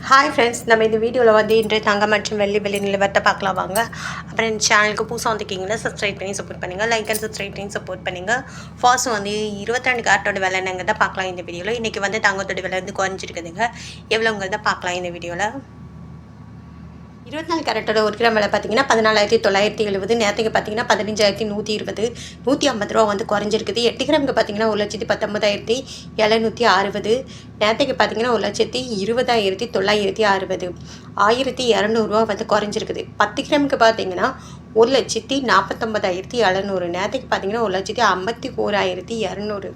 Hi friends, நம்ம இந்த வீடியோவில் வந்து இன்று தங்கம் மற்றும் வெள்ளி நிலவரத்தை பார்க்கலாம் வாங்க. அப்புறம் இந்த சேனலுக்கு புதுசாக வந்துருக்கீங்கன்னா சப்ஸ்கிரைப் பண்ணி சப்போர்ட் பண்ணுங்கள், லைக் அண்ட் சப்ஸ்கிரைப் பண்ணி சப்போர்ட் பண்ணுங்கள். ஃபர்ஸ்ட் வந்து 22 கேரட்டோட விலை என்னங்கிறத பார்க்கலாம் இந்த வீடியோவில். இன்றைக்கி வந்து தங்கத்தோட விலை வந்து குறைஞ்சிருக்குதுங்க. எவ்வளோங்கிறத பார்க்கலாம் இந்த வீடியோவில். 24 கேரட்டோட 1 கிராம் விலை பார்த்தீங்கன்னா 14,970. நேற்றுக்கு பார்த்தீங்கன்னா 15,120, 150 ரூபா வந்து குறைஞ்சிருக்குது. 8 கிராமுக்கு பார்த்தீங்கன்னா 1,19,760. நேற்றுக்கு பார்த்தீங்கன்னா 1,20,960, 1,200 ரூபா வந்து குறைஞ்சிருக்குது. 10 கிராமுக்கு பார்த்தீங்கன்னா 1,49,700. நேற்றுக்கு பார்த்தீங்கன்னா 1,51,200,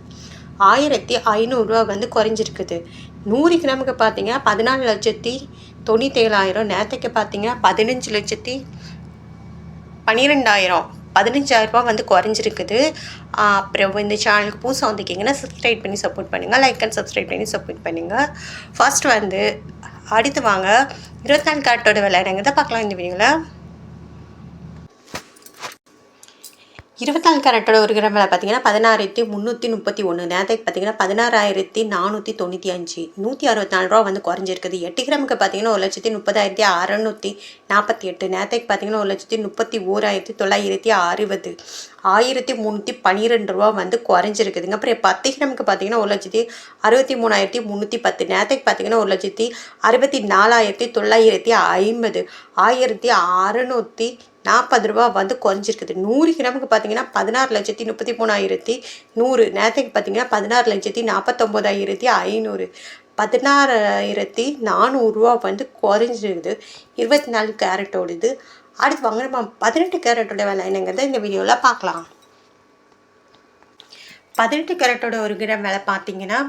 1,500 வந்து குறைஞ்சிருக்குது. 100 கிராமுக்கு பார்த்தீங்கன்னா 14,97,000. நேற்றுக்கு பார்த்தீங்கன்னா 15,12,000, 15,000 வந்து குறைஞ்சிருக்குது. அப்புறம் இந்த சேனலுக்கு புதுசாக வந்துருக்கீங்கன்னா சப்ஸ்கிரைப் பண்ணி சப்போர்ட் பண்ணுங்கள், லைக் அண்ட் சப்ஸ்கிரைப் பண்ணி சப்போர்ட் பண்ணுங்கள். ஃபர்ஸ்ட் வந்து அடுத்து வாங்க 24 கேரட்டோட விலை என்னங்கிறத பார்க்கலாம் இந்த வீடியோவில். 24 கேரட்டோட 1 கிராம் விலை பார்த்தீங்கன்னா 16,331. நேற்றுக்கு பார்த்தீங்கன்னா 16,495, 164 ரூபா வந்து குறைஞ்சிருக்குது. 8 கிராமுக்கு பார்த்தீங்கன்னா 1,30,648. நேற்றுக்கு பார்த்தீங்கன்னா 1,31,960, 1,312 ரூபா வந்து குறைஞ்சிருக்குதுங்க. அப்புறம் 10 கிராமுக்கு பார்த்தீங்கன்னா 1,63,310. நேற்றுக்கு பார்த்தீங்கன்னா 1,64,950, 1,640 ரூபா வந்து குறைஞ்சிருக்குது. 100 கிராமுக்கு பார்த்தீங்கன்னா 16,33,100. நேற்றுக்கு பார்த்தீங்கன்னா 16,49,500, 16,400 ரூபா வந்து குறைஞ்சிருக்குது. 24 கேரட்டோடது. அடுத்து வாங்க நம்ம 18 கேரட்டோட விலை என்னங்கிறத இந்த வீடியோவில் பார்க்கலாம். 18 கேரட்டோட 1 கிராம் விலை பார்த்தீங்கன்னா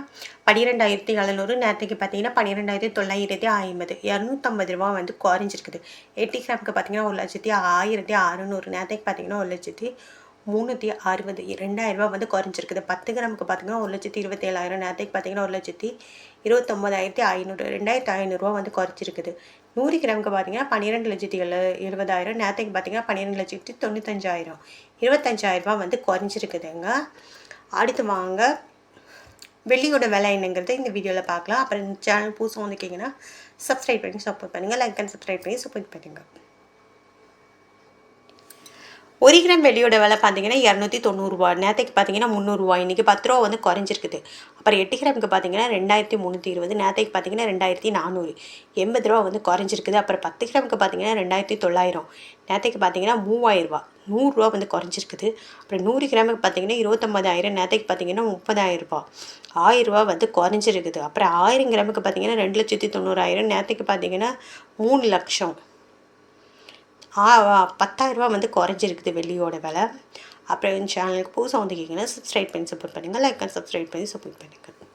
12,700. நேற்றுக்கு பார்த்தீங்கன்னா 12,950, 250 ரூபா வந்து குறைஞ்சிருக்குது. 8 கிராமுக்கு பார்த்தீங்கன்னா 1,01,600. நேற்றுக்கு பார்த்தீங்கன்னா 1,03,60, 2,000 ரூபா வந்து குறைஞ்சிருக்குது. 10 கிராமுக்கு பார்த்தீங்கன்னா 1,27,000. நேற்றுக்கு பார்த்தீங்கன்னா 1,29,500, 2,500 ரூபா வந்து குறைஞ்சிருக்குது. 100 கிராமுக்கு பார்த்தீங்கன்னா 12,70,000. நேற்றுக்கு பார்த்தீங்கன்னா 12,95,000, 25,000 ரூபா வந்து குறைஞ்சிருக்குதுங்க. அடுத்து வாங்க வெள்ளியோட விலை என்னங்கிறத இந்த வீடியோவில் பார்க்கலாம். அப்புறம் இந்த சேனல் புதுசாக வந்துருக்கீங்கன்னா சப்ஸ்கிரைப் பண்ணி சப்போர்ட் பண்ணுங்கள், லைக் அண்ட் சப்ஸ்கிரைப் பண்ணி சப்போர்ட் பண்ணுங்கள். 1 கிராம் வெள்ளியோட விலை பார்த்தீங்கன்னா 290 ரூபா. நேற்றுக்கு பார்த்தீங்கன்னா 300 ரூபா. இன்றைக்கி 10 ரூபா வந்து குறைஞ்சிருக்குது. அப்புறம் 8 கிராமுக்கு பார்த்தீங்கன்னா 2,320. நேற்றுக்கு பார்த்தீங்கன்னா 2,400, 80 ரூபா வந்து குறைஞ்சிருக்குது. அப்புறம் 10 கிராமுக்கு பார்த்தீங்கன்னா 2,900. நேற்றுக்கு பார்த்தீங்கன்னா 3,000 ரூபா, 100 ரூபா வந்து குறைஞ்சிருக்குது. அப்புறம் 100 கிராமுக்கு பார்த்தீங்கன்னா 29,000. நேற்றுக்கு பார்த்தீங்கன்னா 30,000 ரூபா, 1,000 ரூபா வந்து குறைஞ்சிருக்குது. அப்புறம் 1000 கிராமுக்கு பார்த்தீங்கன்னா 2,90,000. நேற்றுக்கு பார்த்தீங்கன்னா 3 லட்சம், 10,000 ரூபா வந்து குறைஞ்சிருக்குது வெள்ளியோட விலை. அப்புறம் இந்த சேனலுக்கு புதுசாக வந்துருக்கீங்கன்னா சப்ஸ்கிரைப் பண்ணி சப்போர்ட் பண்ணுங்கள், லைக் அண்ட் சப்ஸ்கிரைப் பண்ணி சப்போர்ட் பண்ணுங்கள்.